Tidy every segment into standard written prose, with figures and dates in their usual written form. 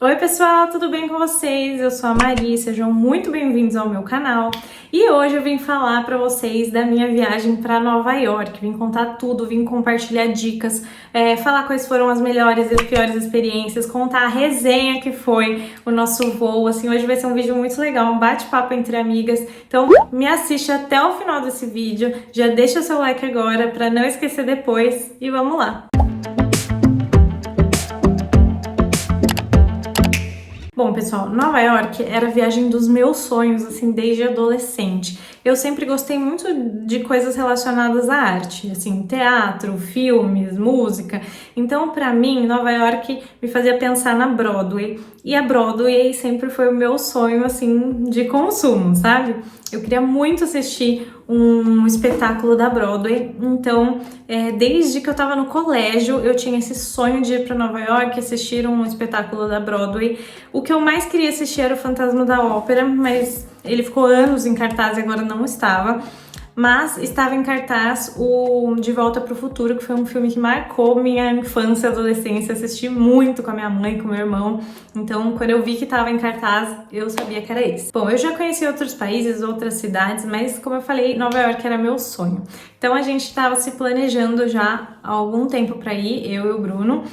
Oi pessoal, tudo bem com vocês? Eu sou a Mari, sejam muito bem-vindos ao meu canal. E hoje eu vim falar para vocês da minha viagem para Nova York, vim contar tudo, vim compartilhar dicas, falar quais foram as melhores e as piores experiências, contar a resenha que foi o nosso voo, assim, hoje vai ser um vídeo muito legal, um bate-papo entre amigas, então me assiste até o final desse vídeo, já deixa seu like agora para não esquecer depois e vamos lá! Bom, pessoal, Nova York era a viagem dos meus sonhos, assim, desde adolescente. Eu sempre gostei muito de coisas relacionadas à arte, assim, teatro, filmes, música. Então, pra mim, Nova York me fazia pensar na Broadway. E a Broadway sempre foi o meu sonho, assim, de consumo, sabe? Eu queria muito assistir um espetáculo da Broadway, então desde que eu tava no colégio eu tinha esse sonho de ir pra Nova York assistir um espetáculo da Broadway. O que eu mais queria assistir era o Fantasma da Ópera, mas ele ficou anos em cartaz e agora não estava. Mas estava em cartaz o De Volta para o Futuro, que foi um filme que marcou minha infância e adolescência. Assisti muito com a minha mãe, com o meu irmão. Então, quando eu vi que estava em cartaz, eu sabia que era esse. Bom, eu já conheci outros países, outras cidades, mas como eu falei, Nova York era meu sonho. Então, a gente estava se planejando já há algum tempo para ir, eu e o Bruno.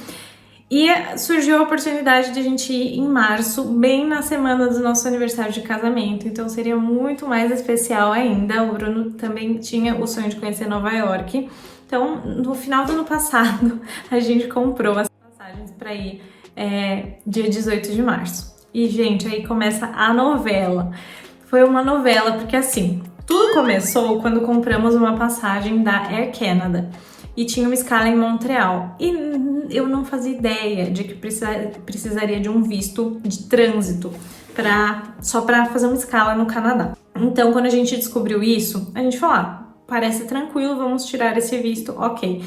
E surgiu a oportunidade de a gente ir em março, bem na semana do nosso aniversário de casamento, então seria muito mais especial ainda. O Bruno também tinha o sonho de conhecer Nova York, então no final do ano passado a gente comprou as passagens para ir dia 18 de março. E gente, aí começa a novela. Foi uma novela porque assim, tudo começou quando compramos uma passagem da Air Canada. E tinha uma escala em Montreal. E eu não fazia ideia de que precisaria de um visto de trânsito só para fazer uma escala no Canadá. Então, quando a gente descobriu isso, a gente falou, parece tranquilo, vamos tirar esse visto, ok.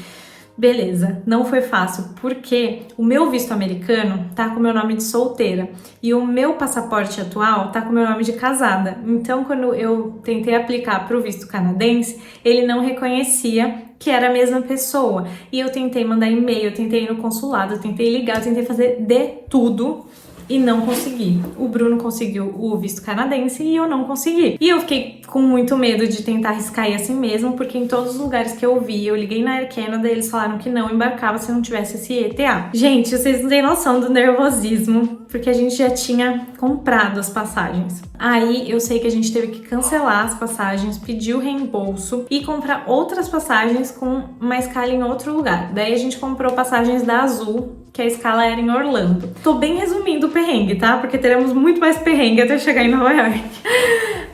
Beleza, não foi fácil, porque o meu visto americano tá com o meu nome de solteira e o meu passaporte atual tá com o meu nome de casada. Então, quando eu tentei aplicar para o visto canadense, ele não reconhecia que era a mesma pessoa. E eu tentei mandar e-mail, eu tentei ir no consulado, eu tentei ligar, eu tentei fazer de tudo e não consegui. O Bruno conseguiu o visto canadense e eu não consegui. E eu fiquei com muito medo de tentar arriscar ir assim mesmo, porque em todos os lugares que eu vi, eu liguei na Air Canada, eles falaram que não embarcava se não tivesse esse ETA. Gente, vocês não têm noção do nervosismo, porque a gente já tinha comprado as passagens. Aí eu sei que a gente teve que cancelar as passagens, pedir o reembolso e comprar outras passagens com uma escala em outro lugar. Daí a gente comprou passagens da Azul, que a escala era em Orlando. Tô bem resumindo o perrengue, tá? Porque teremos muito mais perrengue até chegar em Nova York.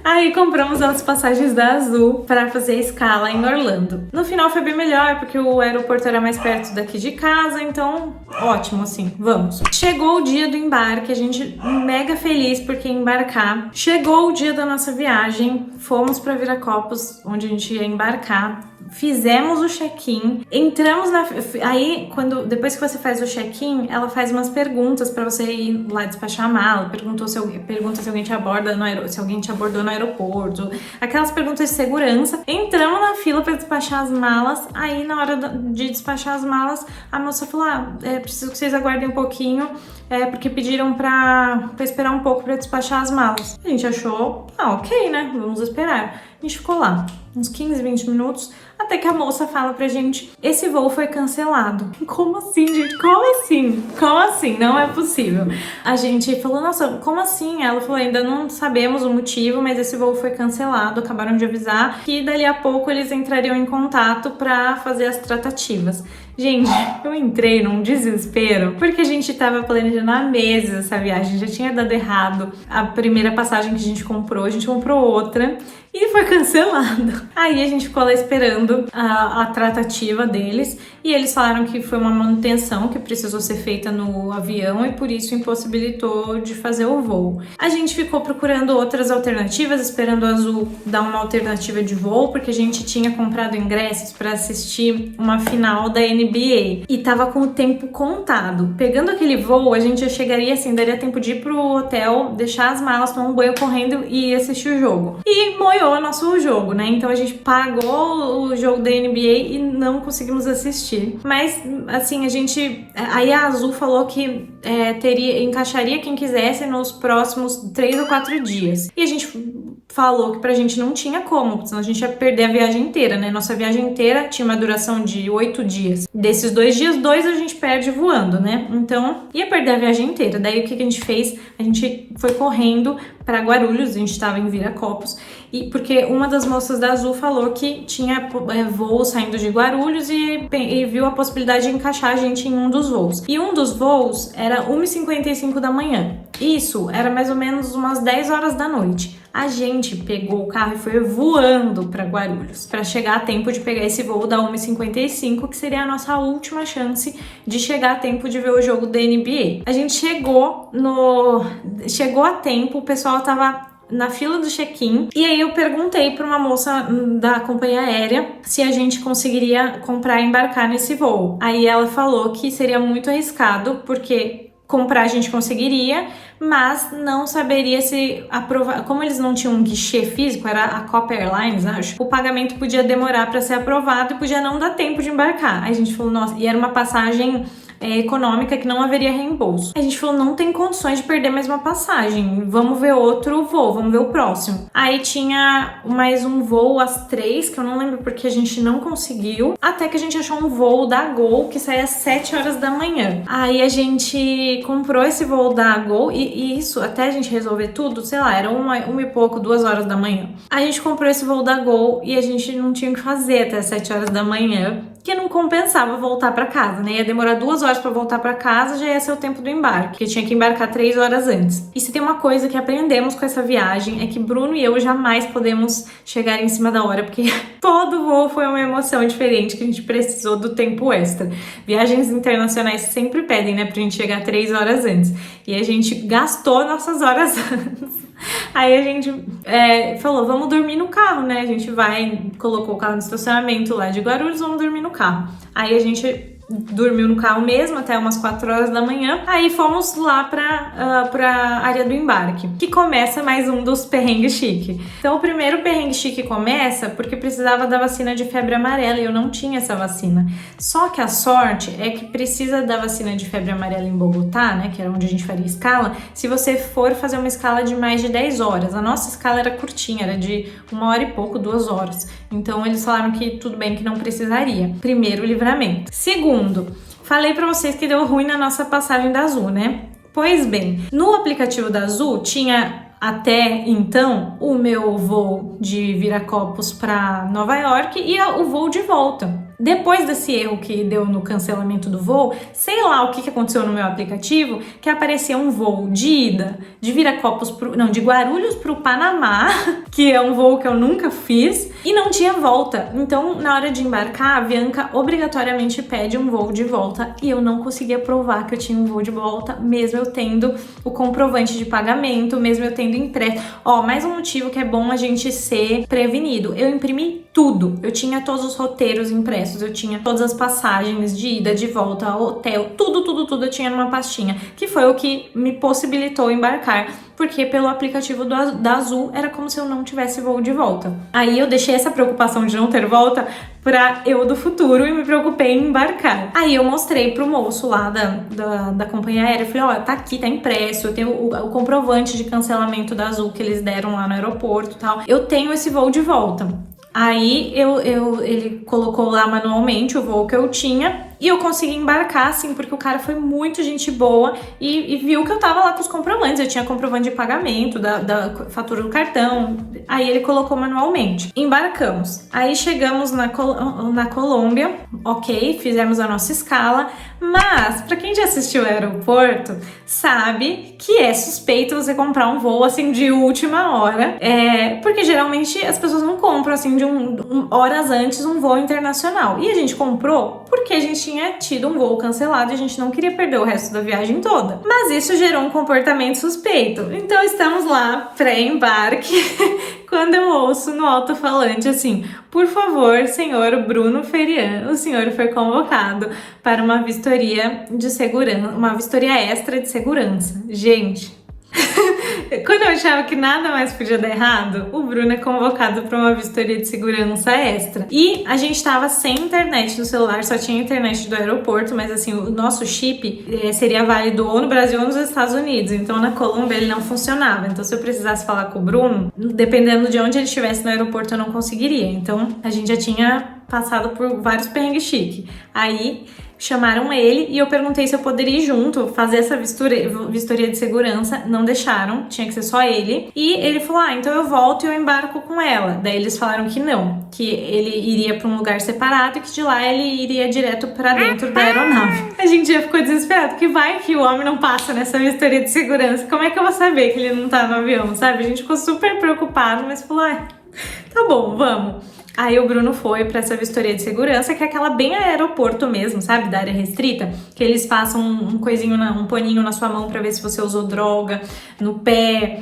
Aí compramos as passagens da Azul para fazer a escala em Orlando. No final foi bem melhor, porque o aeroporto era mais perto daqui de casa, então ótimo, assim, vamos. Chegou o dia do embarque, a gente mega feliz porque ia embarcar. Chegou o dia da nossa viagem, fomos para Viracopos, onde a gente ia embarcar. Fizemos o check-in, entramos na... Aí, depois que você faz o check-in, ela faz umas perguntas pra você ir lá despachar a mala, pergunta se alguém te aborda se alguém te abordou no aeroporto, aquelas perguntas de segurança. Entramos na fila pra despachar as malas, aí na hora de despachar as malas, a moça falou, preciso que vocês aguardem um pouquinho, porque pediram pra esperar um pouco pra despachar as malas. A gente achou, ok, né, vamos esperar. A gente ficou lá uns 15, 20 minutos, até que a moça fala pra gente, esse voo foi cancelado. Como assim, gente? Como assim? Como assim? Não é possível. A gente falou, nossa, como assim? Ela falou, ainda não sabemos o motivo, mas esse voo foi cancelado, acabaram de avisar que dali a pouco eles entrariam em contato pra fazer as tratativas. Gente, eu entrei num desespero, porque a gente tava planejando há meses essa viagem, já tinha dado errado a primeira passagem que a gente comprou outra e foi cancelado. Aí a gente ficou lá esperando a tratativa deles e eles falaram que foi uma manutenção que precisou ser feita no avião e por isso impossibilitou de fazer o voo. A gente ficou procurando outras alternativas, esperando a Azul dar uma alternativa de voo, porque a gente tinha comprado ingressos para assistir uma final da NBA e tava com o tempo contado. Pegando aquele voo, a gente já chegaria assim, daria tempo de ir pro hotel, deixar as malas, tomar um banho correndo e assistir o jogo. E apoiou o nosso jogo, né? Então a gente pagou o jogo da NBA e não conseguimos assistir. Mas, assim, aí a Azul falou que encaixaria quem quisesse nos próximos 3 ou 4 dias. E a gente falou que pra gente não tinha como, senão a gente ia perder a viagem inteira, né? Nossa viagem inteira tinha uma duração de 8 dias. Desses 2 dias, 2 a gente perde voando, né? Então, ia perder a viagem inteira. Daí, o que a gente fez? A gente foi correndo para Guarulhos, a gente estava em Viracopos, e porque uma das moças da Azul falou que tinha voo saindo de Guarulhos e viu a possibilidade de encaixar a gente em um dos voos. E um dos voos era 1h55 da manhã. Isso era mais ou menos umas 10 horas da noite. A gente pegou o carro e foi voando para Guarulhos, para chegar a tempo de pegar esse voo da 1h55, que seria a nossa última chance de chegar a tempo de ver o jogo da NBA. A gente chegou a tempo, o pessoal tava na fila do check-in, e aí eu perguntei para uma moça da companhia aérea se a gente conseguiria comprar e embarcar nesse voo. Aí ela falou que seria muito arriscado, porque comprar a gente conseguiria, mas não saberia se aprovar. Como eles não tinham um guichê físico, era a Copa Airlines, acho, o pagamento podia demorar para ser aprovado e podia não dar tempo de embarcar. Aí a gente falou, nossa, e era uma passagem econômica que não haveria reembolso. A gente falou, não tem condições de perder mais uma passagem, vamos ver outro voo, vamos ver o próximo. Aí tinha mais um voo às 3, que eu não lembro porque a gente não conseguiu, até que a gente achou um voo da Gol que saía às 7 horas da manhã. Aí a gente comprou esse voo da Gol e isso, até a gente resolver tudo, sei lá, era uma e pouco, 2 horas da manhã. A gente comprou esse voo da Gol e a gente não tinha o que fazer até 7 horas da manhã, que não compensava voltar para casa, né? Ia demorar 2 horas para voltar para casa, já ia ser o tempo do embarque, porque tinha que embarcar 3 horas antes. E se tem uma coisa que aprendemos com essa viagem é que Bruno e eu jamais podemos chegar em cima da hora, porque todo voo foi uma emoção diferente que a gente precisou do tempo extra. Viagens internacionais sempre pedem, né, pra gente chegar 3 horas antes. E a gente gastou nossas horas antes. Aí a gente falou, vamos dormir no carro, né? A gente colocou o carro no estacionamento lá de Guarulhos, vamos dormir no carro. Aí a gente dormiu no carro mesmo até umas 4 horas da manhã. Aí fomos lá pra área do embarque, que começa mais um dos perrengues chique. Então o primeiro perrengue chique começa porque precisava da vacina de febre amarela e eu não tinha essa vacina. Só que a sorte é que precisa da vacina de febre amarela em Bogotá, né, que era onde a gente faria escala, se você for fazer uma escala de mais de 10 horas. A nossa escala era curtinha, era de 1 hora e pouco, 2 horas. Então eles falaram que tudo bem, que não precisaria. Primeiro, livramento. Segundo, falei pra vocês que deu ruim na nossa passagem da Azul, né? Pois bem, no aplicativo da Azul tinha até então o meu voo de Viracopos para Nova York e o voo de volta. Depois desse erro que deu no cancelamento do voo, sei lá o que aconteceu no meu aplicativo, que apareceu um voo de ida de de Guarulhos para o Panamá, que é um voo que eu nunca fiz, e não tinha volta. Então, na hora de embarcar, a Bianca obrigatoriamente pede um voo de volta e eu não conseguia provar que eu tinha um voo de volta, mesmo eu tendo o comprovante de pagamento, mesmo eu tendo impresso. Mais um motivo que é bom a gente ser prevenido. Eu imprimi tudo. Eu tinha todos os roteiros impressos, eu tinha todas as passagens de ida, de volta, hotel, tudo eu tinha numa pastinha, que foi o que me possibilitou embarcar, porque pelo aplicativo da Azul era como se eu não tivesse voo de volta. Aí eu deixei essa preocupação de não ter volta pra eu do futuro e me preocupei em embarcar. Aí eu mostrei pro moço lá da companhia aérea, falei, tá aqui, tá impresso, eu tenho o comprovante de cancelamento da Azul que eles deram lá no aeroporto e tal, eu tenho esse voo de volta. Aí ele colocou lá manualmente o voo que eu tinha e eu consegui embarcar, assim, porque o cara foi muito gente boa e viu que eu tava lá com os comprovantes. Eu tinha comprovante de pagamento, da fatura do cartão. Aí ele colocou manualmente. Embarcamos. Aí chegamos na Colômbia, ok, fizemos a nossa escala. Mas, pra quem já assistiu ao aeroporto, sabe que é suspeito você comprar um voo, assim, de última hora. Porque geralmente as pessoas não compram, assim, de horas antes um voo internacional. E a gente comprou porque a gente tinha tido um voo cancelado e a gente não queria perder o resto da viagem toda. Mas isso gerou um comportamento suspeito. Então estamos lá, pré-embarque, quando eu ouço no alto-falante assim, por favor, senhor Bruno Ferian, o senhor foi convocado para uma vistoria de segurança, uma vistoria extra de segurança. Gente, Quando eu achava que nada mais podia dar errado, o Bruno é convocado para uma vistoria de segurança extra. E a gente tava sem internet no celular, só tinha internet do aeroporto, mas assim, o nosso chip seria válido ou no Brasil ou nos Estados Unidos. Então na Colômbia ele não funcionava. Então se eu precisasse falar com o Bruno, dependendo de onde ele estivesse no aeroporto, eu não conseguiria. Então a gente já tinha passado por vários perrengues chique. Aí chamaram ele e eu perguntei se eu poderia ir junto, fazer essa vistoria de segurança. Não deixaram, tinha que ser só ele. E ele falou, então eu volto e eu embarco com ela. Daí eles falaram que não, que ele iria para um lugar separado e que de lá ele iria direto para dentro da aeronave. A gente já ficou desesperado, porque vai que o homem não passa nessa vistoria de segurança. Como é que eu vou saber que ele não tá no avião, sabe? A gente ficou super preocupado, mas falou, tá bom, vamos. Aí o Bruno foi pra essa vistoria de segurança, que é aquela bem aeroporto mesmo, sabe? Da área restrita, que eles passam um coisinho, um paninho na sua mão pra ver se você usou droga, no pé,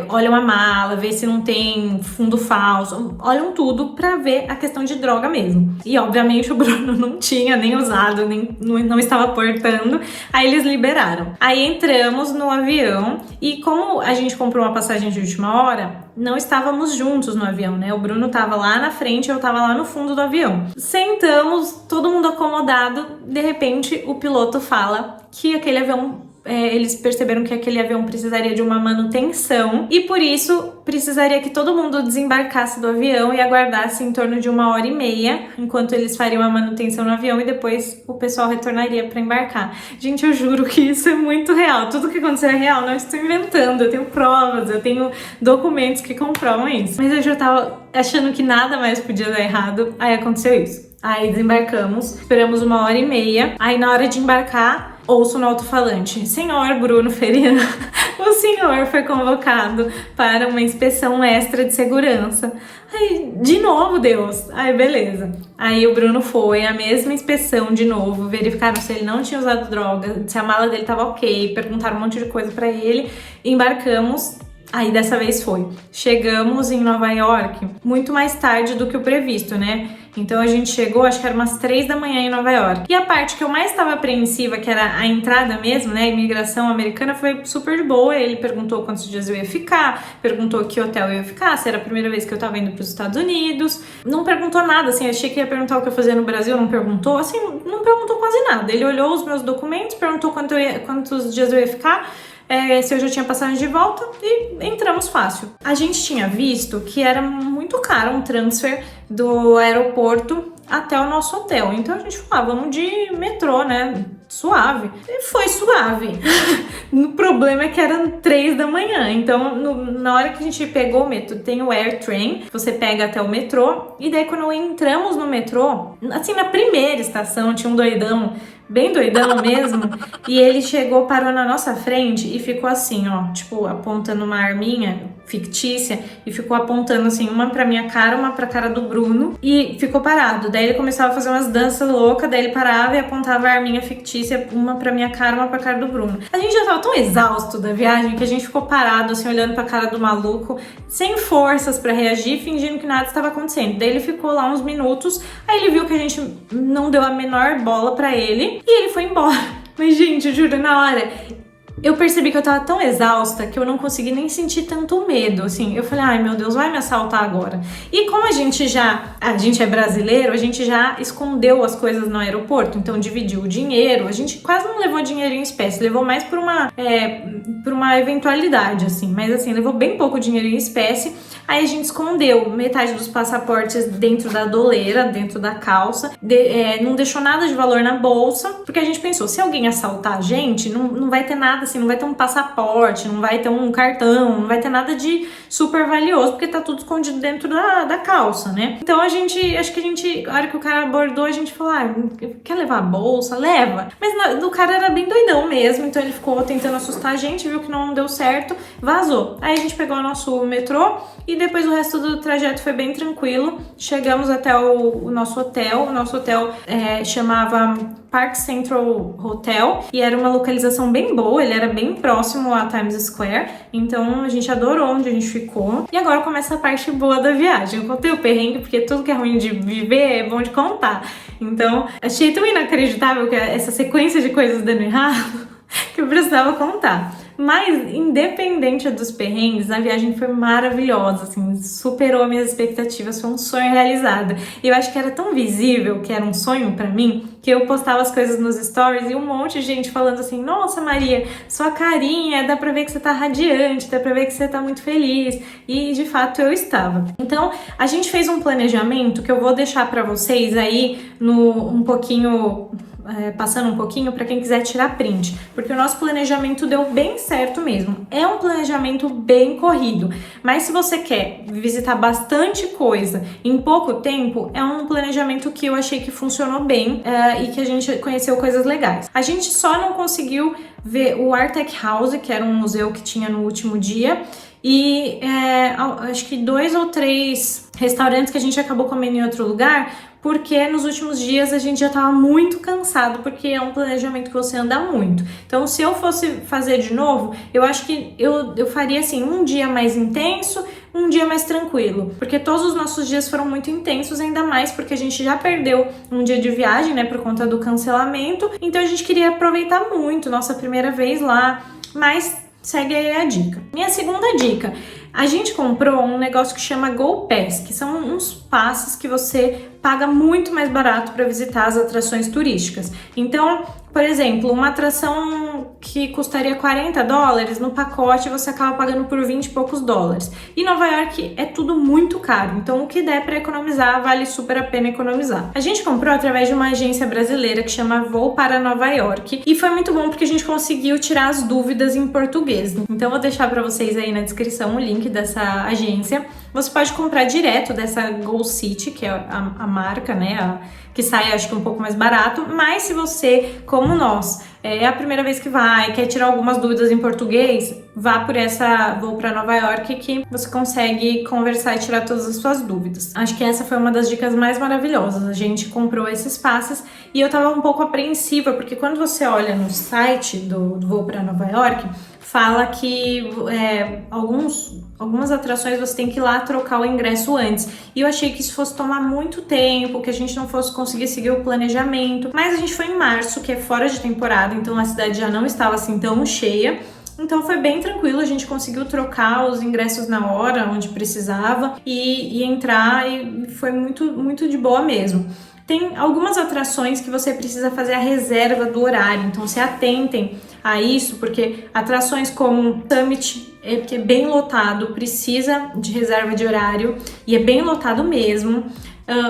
olham a mala, vê se não tem fundo falso, olham tudo pra ver a questão de droga mesmo. E obviamente o Bruno não tinha nem usado, nem não estava portando, aí eles liberaram. Aí entramos no avião e como a gente comprou uma passagem de última hora, não estávamos juntos no avião, né? O Bruno tava lá na frente, eu tava lá no fundo do avião. Sentamos, todo mundo acomodado, de repente o piloto fala que aquele avião, eles perceberam que aquele avião precisaria de uma manutenção e por isso precisaria que todo mundo desembarcasse do avião e aguardasse em torno de 1h30 enquanto eles fariam a manutenção no avião e depois o pessoal retornaria para embarcar. Gente, eu juro que isso é muito real. Tudo que aconteceu é real, não estou inventando. Eu tenho provas, eu tenho documentos que comprovam isso. Mas eu já tava achando que nada mais podia dar errado, aí aconteceu isso. Aí desembarcamos, esperamos 1h30, aí na hora de embarcar, ouço no alto-falante, senhor Bruno Ferian, o senhor foi convocado para uma inspeção extra de segurança. Aí, de novo, Deus. Aí, beleza. Aí o Bruno foi, a mesma inspeção de novo, verificaram se ele não tinha usado droga, se a mala dele tava ok, perguntaram um monte de coisa pra ele, embarcamos. Aí dessa vez foi. Chegamos em Nova York muito mais tarde do que o previsto, né? Então a gente chegou, acho que era umas 3 da manhã em Nova York. E a parte que eu mais estava apreensiva, que era a entrada mesmo, né? A imigração americana foi super de boa. Ele perguntou quantos dias eu ia ficar, perguntou que hotel eu ia ficar, se era a primeira vez que eu tava indo para os Estados Unidos. Não perguntou nada, assim, achei que ia perguntar o que eu fazia no Brasil, não perguntou, assim, não perguntou quase nada. Ele olhou os meus documentos, perguntou quantos dias eu ia ficar, se eu já tinha passagem de volta e entramos fácil. A gente tinha visto que era muito caro um transfer do aeroporto até o nosso hotel. Então a gente falou, vamos de metrô, né? Suave. E foi suave. O problema é que eram 3 da manhã. Então, na hora que a gente pegou o metrô, tem o AirTrain, você pega até o metrô. E daí, quando entramos no metrô, assim, na primeira estação, tinha um doidão, bem doidão mesmo. E ele chegou, parou na nossa frente e ficou assim, ó, tipo, apontando uma arminha fictícia e ficou apontando assim, uma pra minha cara, uma pra cara do Bruno e ficou parado. Daí ele começava a fazer umas danças loucas, daí ele parava e apontava a arminha fictícia, uma pra minha cara, uma pra cara do Bruno. A gente já tava tão exausto da viagem que a gente ficou parado assim, olhando pra cara do maluco, sem forças pra reagir, fingindo que nada estava acontecendo. Daí ele ficou lá uns minutos, aí ele viu que a gente não deu a menor bola pra ele e ele foi embora. Mas gente, eu juro, na hora eu percebi que eu tava tão exausta que eu não consegui nem sentir tanto medo, assim. Eu falei, ai meu Deus, vai me assaltar agora. E como a gente é brasileiro, a gente já escondeu as coisas no aeroporto, então dividiu o dinheiro. A gente quase não levou dinheiro em espécie, levou mais por uma eventualidade, assim. Mas assim, levou bem pouco dinheiro em espécie. Aí a gente escondeu metade dos passaportes dentro da doleira, dentro da calça, não deixou nada de valor na bolsa, porque a gente pensou, se alguém assaltar a gente, não vai ter nada assim, não vai ter um passaporte, não vai ter um cartão, não vai ter nada de super valioso, porque tá tudo escondido dentro da calça, né? Então acho que a gente, a hora que o cara abordou, a gente falou, quer levar a bolsa? Leva. Mas o cara era bem doidão mesmo, então ele ficou tentando assustar a gente, viu que não deu certo, vazou. Aí a gente pegou o nosso metrô e depois o resto do trajeto foi bem tranquilo. Chegamos até o nosso hotel. O nosso hotel chamava Park Central Hotel e era uma localização bem boa, ele era bem próximo a Times Square, então a gente adorou onde a gente ficou. E agora começa a parte boa da viagem. Eu contei o perrengue porque tudo que é ruim de viver é bom de contar. Então achei tão inacreditável que essa sequência de coisas dando errado que eu precisava contar. Mas, independente dos perrengues, a viagem foi maravilhosa, assim, superou minhas expectativas, foi um sonho realizado. E eu acho que era tão visível que era um sonho pra mim, que eu postava as coisas nos stories e um monte de gente falando assim: nossa, Maria, sua carinha, dá pra ver que você tá radiante, dá pra ver que você tá muito feliz. E de fato eu estava. Então a gente fez um planejamento que eu vou deixar pra vocês aí um pouquinho. Passando um pouquinho para quem quiser tirar print, porque o nosso planejamento deu bem certo mesmo. É um planejamento bem corrido, mas se você quer visitar bastante coisa em pouco tempo, é um planejamento que eu achei que funcionou bem e que a gente conheceu coisas legais. A gente só não conseguiu ver o Artec House, que era um museu que tinha no último dia, e acho que 2 ou 3 restaurantes que a gente acabou comendo em outro lugar, porque nos últimos dias a gente já estava muito cansado, porque é um planejamento que você anda muito. Então, se eu fosse fazer de novo, eu acho que eu faria assim, um dia mais intenso, um dia mais tranquilo, porque todos os nossos dias foram muito intensos, ainda mais porque a gente já perdeu um dia de viagem, né, por conta do cancelamento, então a gente queria aproveitar muito, nossa primeira vez lá, mas segue aí a dica. Minha segunda dica, a gente comprou um negócio que chama Go Pass, que são uns passes que você paga muito mais barato para visitar as atrações turísticas. Então, por exemplo, uma atração que custaria $40, no pacote você acaba pagando por 20 e poucos dólares. E Nova York é tudo muito caro, então o que der para economizar, vale super a pena economizar. A gente comprou através de uma agência brasileira que chama Voo para Nova York e foi muito bom porque a gente conseguiu tirar as dúvidas em português. Então eu vou deixar para vocês aí na descrição o link dessa agência. Você pode comprar direto dessa Go City, que é a marca, né, que sai acho que um pouco mais barato, mas se você, como nós, é a primeira vez que vai, quer tirar algumas dúvidas em português, vá por essa Voo para Nova York que você consegue conversar e tirar todas as suas dúvidas. Acho que essa foi uma das dicas mais maravilhosas. A gente comprou esses passes e eu tava um pouco apreensiva, porque quando você olha no site do Voo para Nova York, fala que algumas atrações você tem que ir lá trocar o ingresso antes. E eu achei que isso fosse tomar muito tempo, que a gente não fosse conseguir seguir o planejamento. Mas a gente foi em março, que é fora de temporada, então a cidade já não estava assim tão cheia. Então foi bem tranquilo, a gente conseguiu trocar os ingressos na hora, onde precisava, e entrar, e foi muito, muito de boa mesmo. Tem algumas atrações que você precisa fazer a reserva do horário, então se atentem a isso, porque atrações como Summit, que é bem lotado, precisa de reserva de horário, e é bem lotado mesmo.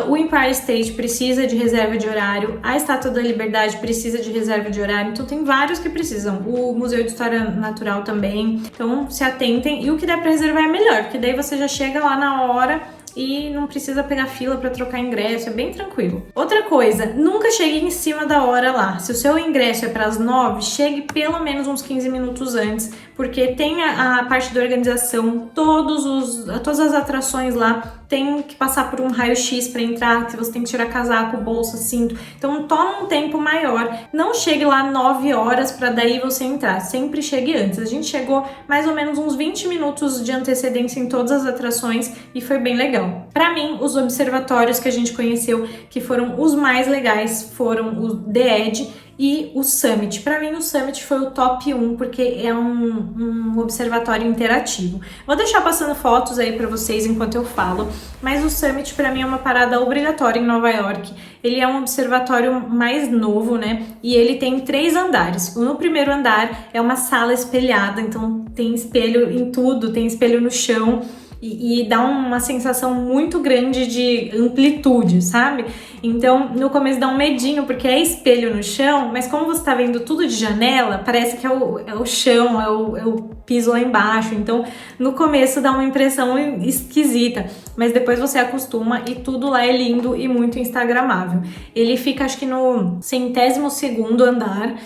O Empire State precisa de reserva de horário, a Estátua da Liberdade precisa de reserva de horário, então tem vários que precisam. O Museu de História Natural também, então se atentem, e o que der para reservar é melhor, porque daí você já chega lá na hora e não precisa pegar fila para trocar ingresso, é bem tranquilo. Outra coisa, nunca chegue em cima da hora lá. Se o seu ingresso é para as 9, chegue pelo menos uns 15 minutos antes, porque tem a parte da organização, todas as atrações lá tem que passar por um raio-x para entrar, que você tem que tirar casaco, bolsa, cinto. Então toma um tempo maior. Não chegue lá 9 horas para daí você entrar. Sempre chegue antes. A gente chegou mais ou menos uns 20 minutos de antecedência em todas as atrações e foi bem legal. Para mim, os observatórios que a gente conheceu, que foram os mais legais, foram o The Edge e o Summit. Para mim, o Summit foi o top 1, porque é um observatório interativo. Vou deixar passando fotos aí para vocês enquanto eu falo, mas o Summit para mim é uma parada obrigatória em Nova York. Ele é um observatório mais novo, né? E ele tem 3 andares. No primeiro andar é uma sala espelhada, então tem espelho em tudo, tem espelho no chão. E dá uma sensação muito grande de amplitude, sabe? Então, no começo dá um medinho, porque é espelho no chão, mas como você tá vendo tudo de janela, parece que é o chão, é o piso lá embaixo. Então, no começo dá uma impressão esquisita, mas depois você acostuma e tudo lá é lindo e muito instagramável. Ele fica, acho que no 102º andar.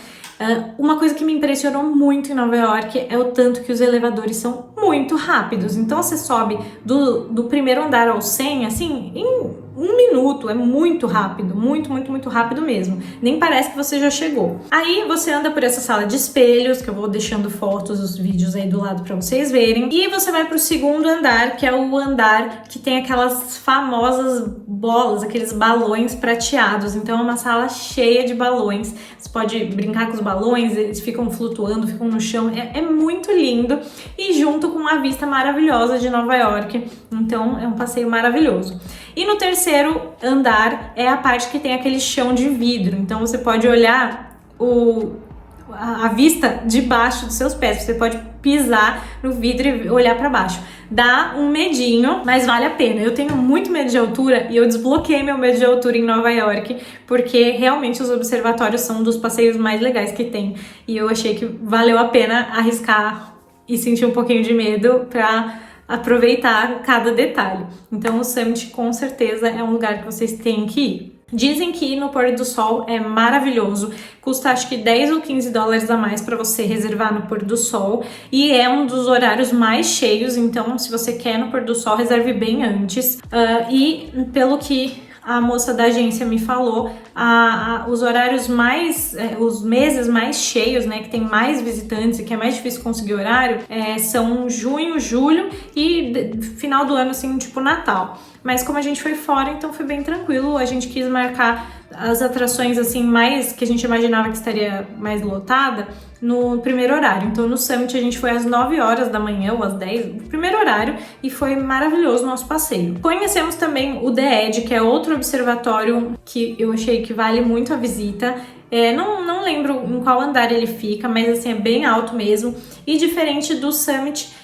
Uma coisa que me impressionou muito em Nova York é o tanto que os elevadores são muito rápidos. Então você sobe do primeiro andar ao 100, assim, em 1 minuto. É muito rápido, muito, muito, muito rápido mesmo. Nem parece que você já chegou. Aí você anda por essa sala de espelhos, que eu vou deixando fotos, os vídeos aí do lado pra vocês verem. E você vai pro segundo andar, que é o andar que tem aquelas famosas bolas, aqueles balões prateados. Então é uma sala cheia de balões. Você pode brincar com os balões, eles ficam flutuando, ficam no chão. É muito lindo e junto com uma vista maravilhosa de Nova York. Então é um passeio maravilhoso. E no terceiro andar é a parte que tem aquele chão de vidro. Então você pode olhar a vista debaixo dos seus pés. Você pode pisar no vidro e olhar para baixo. Dá um medinho, mas vale a pena. Eu tenho muito medo de altura e eu desbloqueei meu medo de altura em Nova York, porque realmente os observatórios são um dos passeios mais legais que tem. E eu achei que valeu a pena arriscar e sentir um pouquinho de medo para aproveitar cada detalhe. Então o Summit com certeza é um lugar que vocês têm que ir. Dizem que ir no pôr do sol é maravilhoso, custa acho que 10 ou 15 dólares a mais para você reservar no pôr do sol e é um dos horários mais cheios, então se você quer no pôr do sol, reserve bem antes. E pelo que a moça da agência me falou, os horários os meses mais cheios, né, que tem mais visitantes e que é mais difícil conseguir horário, são junho, julho e final do ano, assim, tipo Natal. Mas como a gente foi fora, então foi bem tranquilo, a gente quis marcar as atrações, assim, mais que a gente imaginava que estaria mais lotada no primeiro horário. Então no Summit a gente foi às 9 horas da manhã ou às 10, no primeiro horário, e foi maravilhoso o nosso passeio. Conhecemos também o The Edge, que é outro observatório que eu achei que vale muito a visita. Não lembro em qual andar ele fica, mas assim, é bem alto mesmo. E diferente do Summit,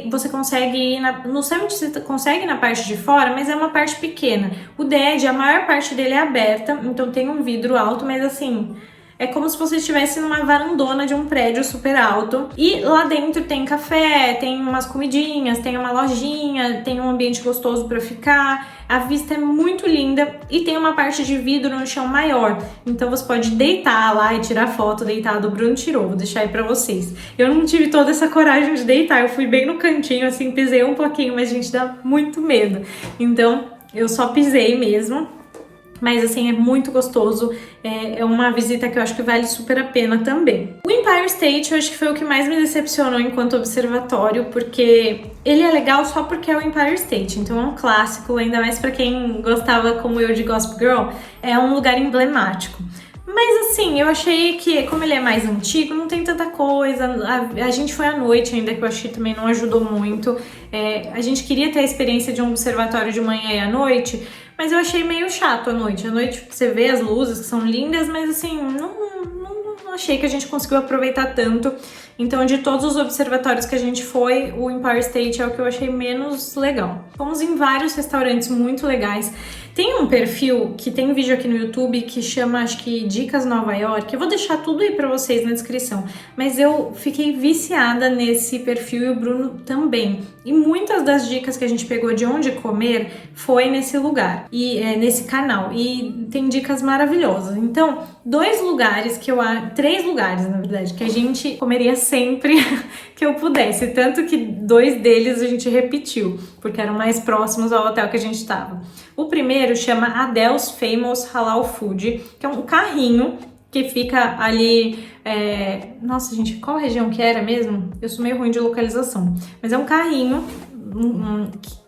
você consegue ir no Summit, você consegue ir na parte de fora, mas é uma parte pequena. O The Edge, a maior parte dele é aberta, então tem um vidro alto, mas assim, é como se você estivesse numa varandona de um prédio super alto. E lá dentro tem café, tem umas comidinhas, tem uma lojinha, tem um ambiente gostoso para ficar. A vista é muito linda e tem uma parte de vidro no chão maior. Então você pode deitar lá e tirar foto deitado. O Bruno tirou, vou deixar aí pra vocês. Eu não tive toda essa coragem de deitar, eu fui bem no cantinho, assim, pisei um pouquinho, mas gente, dá muito medo. Então eu só pisei mesmo. Mas assim, é muito gostoso, é uma visita que eu acho que vale super a pena também. O Empire State eu acho que foi o que mais me decepcionou enquanto observatório, porque ele é legal só porque é o Empire State, então é um clássico, ainda mais pra quem gostava como eu de Gossip Girl, é um lugar emblemático. Mas assim, eu achei que, como ele é mais antigo, não tem tanta coisa. A gente foi à noite ainda, que eu achei que também não ajudou muito. A gente queria ter a experiência de um observatório de manhã e à noite, mas eu achei meio chato à noite. À noite você vê as luzes, que são lindas, mas assim, não achei que a gente conseguiu aproveitar tanto. Então, de todos os observatórios que a gente foi, o Empire State é o que eu achei menos legal. Fomos em vários restaurantes muito legais. Tem um perfil que tem um vídeo aqui no YouTube que chama, acho que Dicas Nova York. Eu vou deixar tudo aí pra vocês na descrição. Mas eu fiquei viciada nesse perfil e o Bruno também. E muitas das dicas que a gente pegou de onde comer foi nesse lugar, e nesse canal. E tem dicas maravilhosas. Então, três lugares, na verdade, que a gente comeria sempre que eu pudesse. Tanto que 2 deles a gente repetiu, porque eram mais próximos ao hotel que a gente estava. O primeiro chama Adele's Famous Halal Food, que é um carrinho que fica ali... Nossa, gente, qual região que era mesmo? Eu sou meio ruim de localização. Mas é um carrinho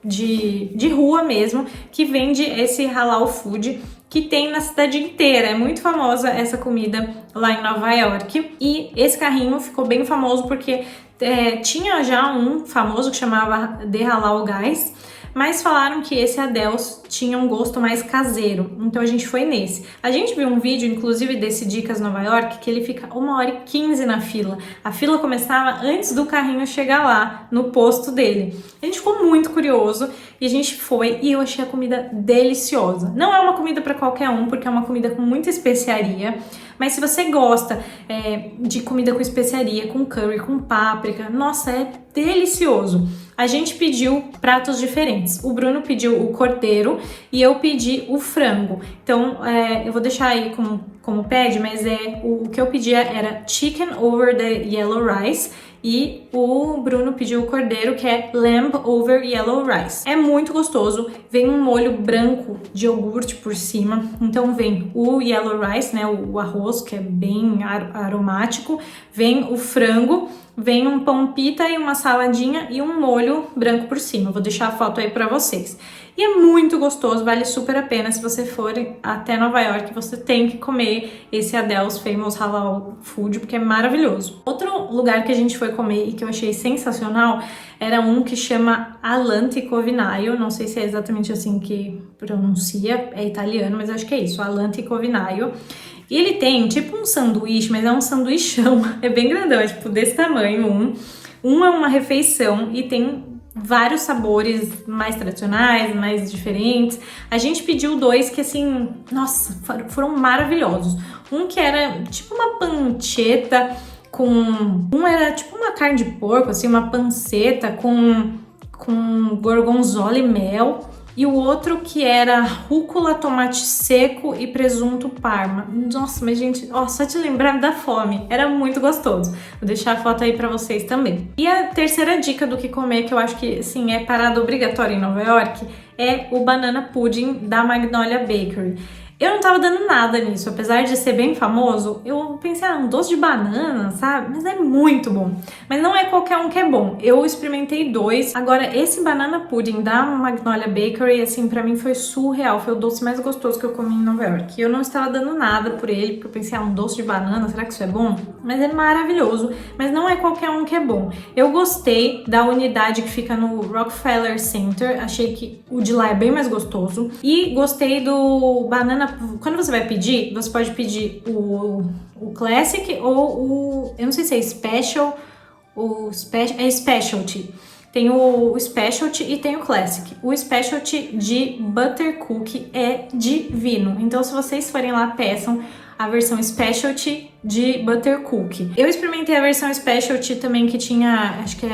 de rua mesmo, que vende esse halal food, que tem na cidade inteira. É muito famosa essa comida lá em Nova York. E esse carrinho ficou bem famoso porque tinha já um famoso que chamava The Halal Guys, mas falaram que esse Adele's tinha um gosto mais caseiro, então a gente foi nesse. A gente viu um vídeo, inclusive, desse Dicas Nova York, que ele fica 1h15 na fila. A fila começava antes do carrinho chegar lá, no posto dele. A gente ficou muito curioso e a gente foi, e eu achei a comida deliciosa. Não é uma comida para qualquer um, porque é uma comida com muita especiaria, mas se você gosta de comida com especiaria, com curry, com páprica, nossa, é delicioso. A gente pediu pratos diferentes. O Bruno pediu o cordeiro e eu pedi o frango. Então, eu vou deixar aí como pede, mas o que eu pedia era chicken over the yellow rice. E o Bruno pediu o cordeiro, que é lamb over yellow rice. É muito gostoso, vem um molho branco de iogurte por cima. Então vem o yellow rice, né, o arroz, que é bem aromático. Vem o frango, vem um pão pita e uma saladinha e um molho branco por cima. Vou deixar a foto aí pra vocês. E é muito gostoso, vale super a pena. Se você for até Nova York, você tem que comer esse Adele's Famous Halal Food, porque é maravilhoso. Outro lugar que a gente foi comer e que eu achei sensacional era um que chama Atlantico Vinaio. Não sei se é exatamente assim que pronuncia, é italiano, mas acho que é isso, Atlantico Vinaio. E ele tem tipo um sanduíche, mas é um sanduichão, é bem grandão, é tipo desse tamanho. Um é uma refeição e tem vários sabores mais tradicionais, mais diferentes. A gente pediu dois que, assim, nossa, foram maravilhosos. Um que era tipo uma pancetta com... Um era tipo uma carne de porco, assim, uma panceta com gorgonzola e mel. E o outro que era rúcula, tomate seco e presunto parma. Nossa, mas gente, ó, só de lembrar da fome. Era muito gostoso. Vou deixar a foto aí pra vocês também. E a terceira dica do que comer, que eu acho que, sim, é parada obrigatória em Nova York, é o banana pudding da Magnolia Bakery. Eu não tava dando nada nisso, apesar de ser bem famoso, eu pensei, um doce de banana, sabe? Mas é muito bom. Mas não é qualquer um que é bom. Eu experimentei dois. Agora, esse banana pudding da Magnolia Bakery, assim, pra mim foi surreal. Foi o doce mais gostoso que eu comi em Nova York. Eu não estava dando nada por ele, porque eu pensei, um doce de banana, será que isso é bom? Mas é maravilhoso. Mas não é qualquer um que é bom. Eu gostei da unidade que fica no Rockefeller Center. Achei que o de lá é bem mais gostoso. E gostei do banana. Quando você vai pedir, você pode pedir o Classic ou o... Eu não sei se é Special ou é Specialty. Tem o Specialty e tem o Classic. O Specialty de Butter Cookie é divino. Então, se vocês forem lá, peçam a versão Specialty de Butter Cookie. Eu experimentei a versão Specialty também, que tinha, acho que é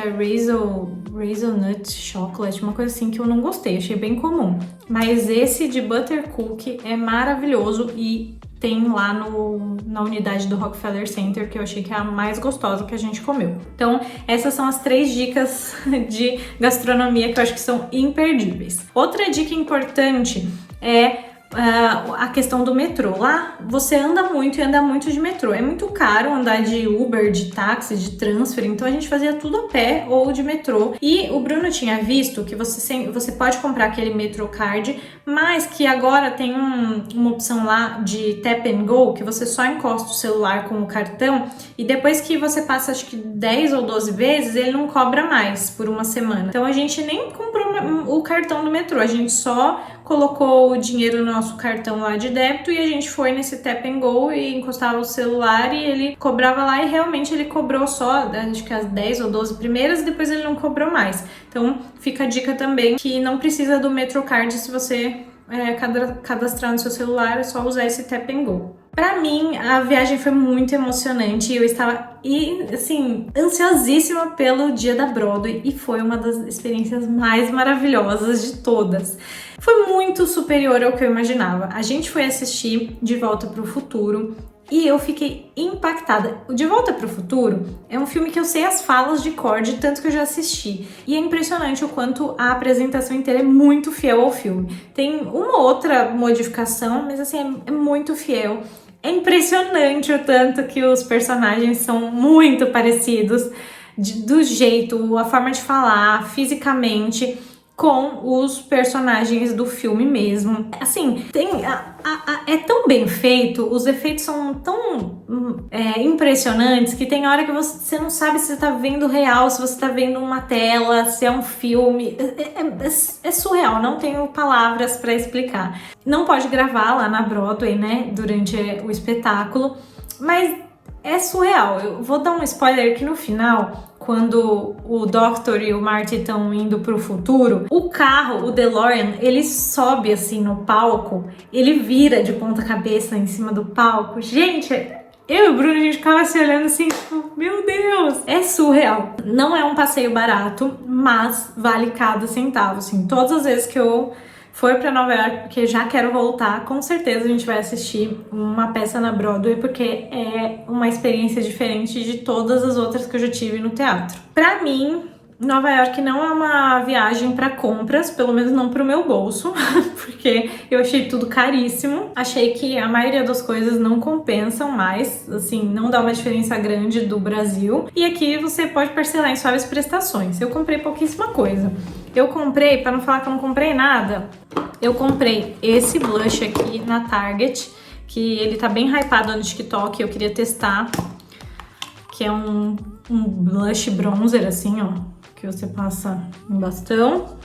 Hazelnut Chocolate, uma coisa assim que eu não gostei, achei bem comum. Mas esse de Butter Cookie é maravilhoso e tem lá na unidade do Rockefeller Center, que eu achei que é a mais gostosa que a gente comeu. Então, essas são as 3 dicas de gastronomia que eu acho que são imperdíveis. Outra dica importante é a questão do metrô. Lá você anda muito e anda muito de metrô. É muito caro andar de Uber, de táxi, de transfer, então a gente fazia tudo a pé ou de metrô. E o Bruno tinha visto que você pode comprar aquele Metro Card, mas que agora tem uma opção lá de Tap and Go, que você só encosta o celular com o cartão e depois que você passa acho que 10 ou 12 vezes, ele não cobra mais por uma semana. Então a gente nem comprou o cartão do metrô, a gente só colocou o dinheiro no nosso cartão lá de débito e a gente foi nesse Tap and Go e encostava o celular e ele cobrava lá e realmente ele cobrou só, acho que as 10 ou 12 primeiras e depois ele não cobrou mais. Então fica a dica também que não precisa do MetroCard se você cadastrar no seu celular, é só usar esse Tap and Go. Pra mim, a viagem foi muito emocionante e eu estava, assim, ansiosíssima pelo dia da Broadway e foi uma das experiências mais maravilhosas de todas. Foi muito superior ao que eu imaginava. A gente foi assistir De Volta para o Futuro e eu fiquei impactada. O De Volta para o Futuro é um filme que eu sei as falas de cor de tanto que eu já assisti. E é impressionante o quanto a apresentação inteira é muito fiel ao filme. Tem uma outra modificação, mas assim, é muito fiel. É impressionante o tanto que os personagens são muito parecidos do jeito, a forma de falar, fisicamente, com os personagens do filme mesmo. Assim, é tão bem feito, os efeitos são tão impressionantes que tem hora que você não sabe se você tá vendo real, se você tá vendo uma tela, se é um filme. É surreal, não tenho palavras pra explicar. Não pode gravar lá na Broadway, né, durante o espetáculo, mas é surreal. Eu vou dar um spoiler que no final, quando o Doctor e o Marty estão indo pro futuro, o carro, o DeLorean, ele sobe assim no palco, ele vira de ponta cabeça em cima do palco. Gente, eu e o Bruno, a gente ficava se olhando assim, tipo, meu Deus, é surreal. Não é um passeio barato, mas vale cada centavo, assim. Todas as vezes que eu for pra Nova York, porque já quero voltar, com certeza a gente vai assistir uma peça na Broadway, porque é uma experiência diferente de todas as outras que eu já tive no teatro. Pra mim, Nova York não é uma viagem para compras, pelo menos não pro meu bolso, porque eu achei tudo caríssimo. Achei que a maioria das coisas não compensam mais, assim, não dá uma diferença grande do Brasil. E aqui você pode parcelar em suaves prestações. Eu comprei pouquíssima coisa. Eu comprei, para não falar que eu não comprei nada, eu comprei esse blush aqui na Target, que ele tá bem hypado no TikTok, eu queria testar, que é um blush bronzer, assim, ó, que você passa em bastão.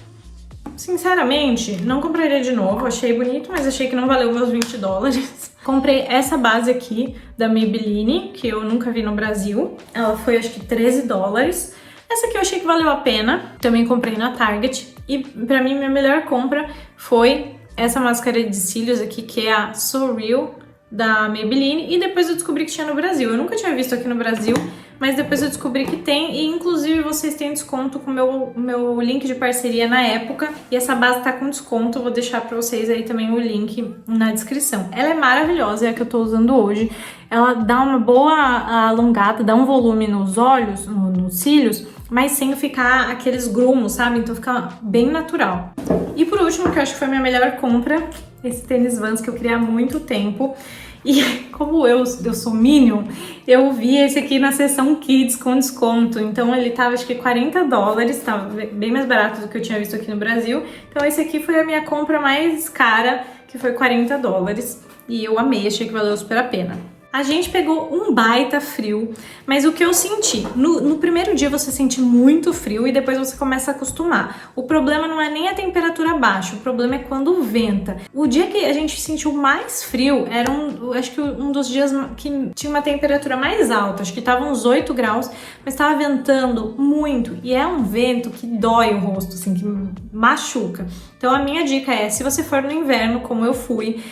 Sinceramente, não compraria de novo, achei bonito, mas achei que não valeu meus $20. Comprei essa base aqui da Maybelline, que eu nunca vi no Brasil, ela foi acho que $13. Essa aqui eu achei que valeu a pena, também comprei na Target, e pra mim minha melhor compra foi essa máscara de cílios aqui, que é a So Real da Maybelline, e depois eu descobri que tinha no Brasil. Eu nunca tinha visto aqui no Brasil, mas depois eu descobri que tem, e inclusive vocês têm desconto com o meu link de parceria na época, e essa base tá com desconto, eu vou deixar pra vocês aí também o link na descrição. Ela é maravilhosa, é a que eu tô usando hoje. Ela dá uma boa alongada, dá um volume nos olhos, nos cílios, mas sem ficar aqueles grumos, sabe? Então fica bem natural. E por último, que eu acho que foi a minha melhor compra, esse tênis Vans que eu queria há muito tempo. E como eu sou Minion, eu vi esse aqui na seção Kids com desconto. Então ele tava acho que $40, tava bem mais barato do que eu tinha visto aqui no Brasil. Então esse aqui foi a minha compra mais cara, que foi $40. E eu amei, achei que valeu super a pena. A gente pegou um baita frio, mas o que eu senti? No primeiro dia você sente muito frio e depois você começa a acostumar. O problema não é nem a temperatura baixa, o problema é quando venta. O dia que a gente sentiu mais frio era acho que um dos dias que tinha uma temperatura mais alta, acho que tava uns 8 graus, mas tava ventando muito e é um vento que dói o rosto, assim, que machuca. Então a minha dica é, se você for no inverno, como eu fui,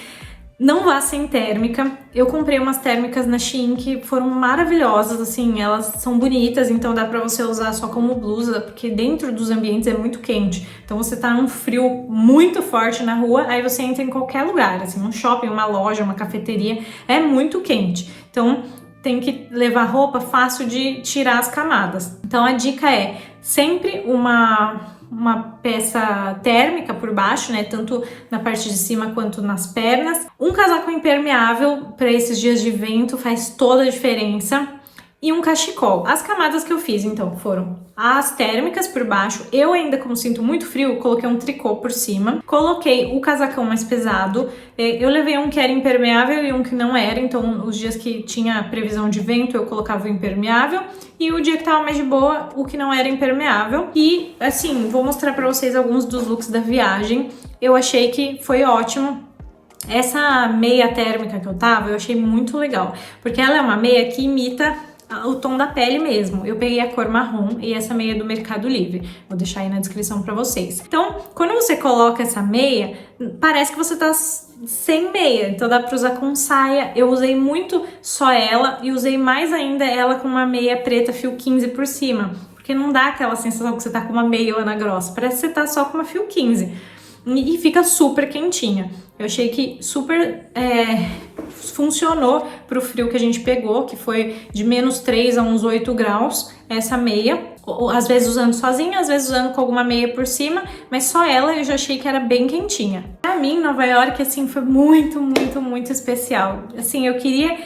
não vá sem térmica. Eu comprei umas térmicas na Shein que foram maravilhosas, assim, elas são bonitas, então dá pra você usar só como blusa, porque dentro dos ambientes é muito quente. Então você tá num frio muito forte na rua, aí você entra em qualquer lugar, assim, um shopping, uma loja, uma cafeteria, é muito quente. Então tem que levar roupa fácil de tirar as camadas. Então a dica é sempre uma peça térmica por baixo, né, tanto na parte de cima quanto nas pernas. Um casaco impermeável para esses dias de vento faz toda a diferença. E um cachecol. As camadas que eu fiz, então, foram as térmicas por baixo. Eu ainda, como sinto muito frio, coloquei um tricô por cima. Coloquei o casacão mais pesado. Eu levei um que era impermeável e um que não era. Então, os dias que tinha previsão de vento, eu colocava o impermeável. E o dia que tava mais de boa, o que não era impermeável. E, assim, vou mostrar pra vocês alguns dos looks da viagem. Eu achei que foi ótimo. Essa meia térmica que eu tava, eu achei muito legal. Porque ela é uma meia que imita o tom da pele mesmo. Eu peguei a cor marrom e essa meia é do Mercado Livre. Vou deixar aí na descrição pra vocês. Então, quando você coloca essa meia, parece que você tá sem meia. Então dá pra usar com saia. Eu usei muito só ela e usei mais ainda ela com uma meia preta fio 15 por cima. Porque não dá aquela sensação que você tá com uma meiona grossa. Parece que você tá só com uma fio 15. E fica super quentinha. Eu achei que super funcionou pro frio que a gente pegou, que foi de -3 a uns 8 graus, essa meia. Às vezes usando sozinha, às vezes usando com alguma meia por cima, mas só ela eu já achei que era bem quentinha. Pra mim, Nova York, assim, foi muito, muito, muito especial. Assim, eu queria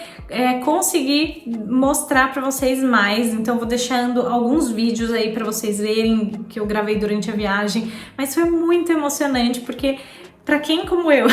conseguir mostrar pra vocês mais, então vou deixando alguns vídeos aí pra vocês verem que eu gravei durante a viagem, mas foi muito emocionante porque pra quem, como eu,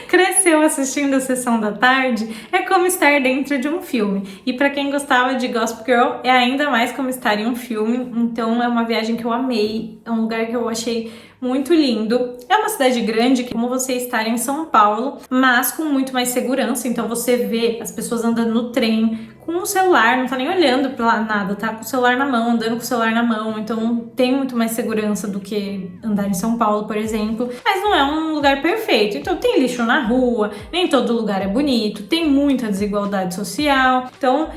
cresceu assistindo a Sessão da Tarde, é como estar dentro de um filme. E pra quem gostava de Gossip Girl, é ainda mais como estar em um filme. Então é uma viagem que eu amei, é um lugar que eu achei muito lindo. É uma cidade grande, como você estar em São Paulo, mas com muito mais segurança. Então você vê as pessoas andando no trem com o celular, não tá nem olhando pra nada, tá com o celular na mão, andando com o celular na mão. Então tem muito mais segurança do que andar em São Paulo, por exemplo. Mas não é um lugar perfeito. Então tem lixo na rua, nem todo lugar é bonito, tem muita desigualdade social. Então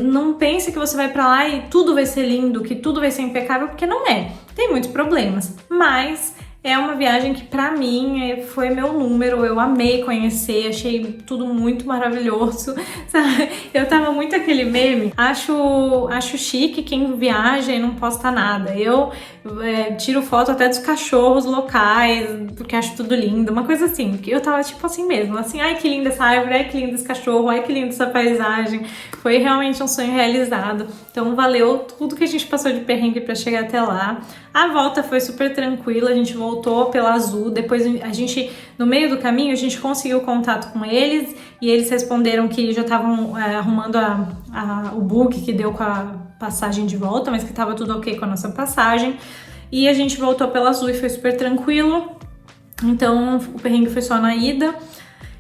não pense que você vai pra lá e tudo vai ser lindo, que tudo vai ser impecável, porque não é. Tem muitos problemas, mas é uma viagem que pra mim foi meu número, eu amei conhecer, achei tudo muito maravilhoso, sabe? Eu tava muito aquele meme, acho chique quem viaja e não posta nada. Eu tiro foto até dos cachorros locais, porque acho tudo lindo, uma coisa assim. Eu tava tipo assim mesmo, assim, ai que linda essa árvore, ai que lindo esse cachorro, ai que linda essa paisagem. Foi realmente um sonho realizado. Então valeu tudo que a gente passou de perrengue pra chegar até lá. A volta foi super tranquila, a gente voltou pela Azul, depois a gente, no meio do caminho, a gente conseguiu contato com eles e eles responderam que já estavam arrumando o bug que deu com a passagem de volta, mas que estava tudo ok com a nossa passagem. E a gente voltou pela Azul e foi super tranquilo. Então o perrengue foi só na ida.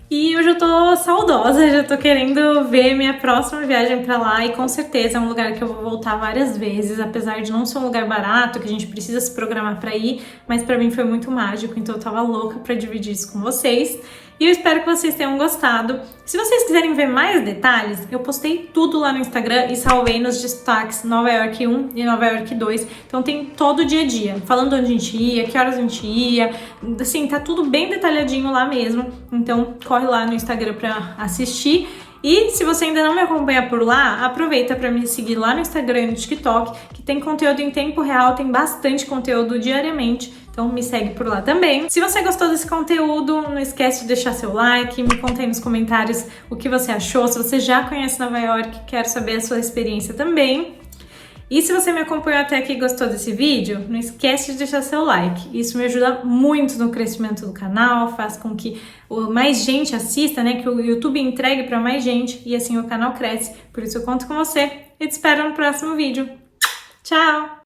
E eu já tô saudosa, já tô querendo ver minha próxima viagem pra lá e com certeza é um lugar que eu vou voltar várias vezes, apesar de não ser um lugar barato, que a gente precisa se programar pra ir, mas pra mim foi muito mágico, então eu tava louca pra dividir isso com vocês. E eu espero que vocês tenham gostado. Se vocês quiserem ver mais detalhes, eu postei tudo lá no Instagram e salvei nos destaques Nova York 1 e Nova York 2. Então tem todo o dia a dia, falando onde a gente ia, que horas a gente ia. Assim, tá tudo bem detalhadinho lá mesmo. Então corre lá no Instagram pra assistir. E se você ainda não me acompanha por lá, aproveita para me seguir lá no Instagram e no TikTok, que tem conteúdo em tempo real, tem bastante conteúdo diariamente, então me segue por lá também. Se você gostou desse conteúdo, não esquece de deixar seu like, me conta aí nos comentários o que você achou, se você já conhece Nova York, quero saber a sua experiência também. E se você me acompanhou até aqui e gostou desse vídeo, não esquece de deixar seu like. Isso me ajuda muito no crescimento do canal, faz com que mais gente assista, né? Que o YouTube entregue para mais gente e assim o canal cresce. Por isso eu conto com você e te espero no próximo vídeo. Tchau!